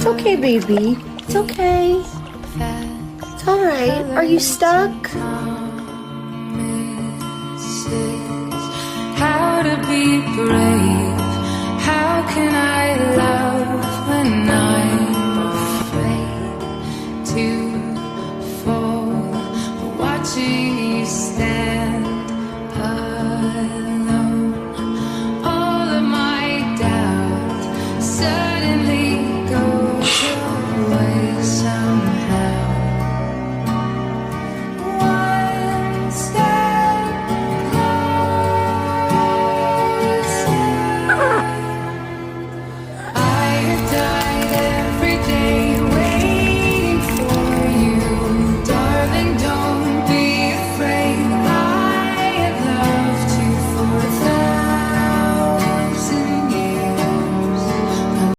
It's okay, baby. It's okay. It's alright. Are you stuck? How to be brave? How can I love when I'm afraid to fall? Watching you stand alone, all of my doubt suddenly goes away somehow. One step closer. I have died every day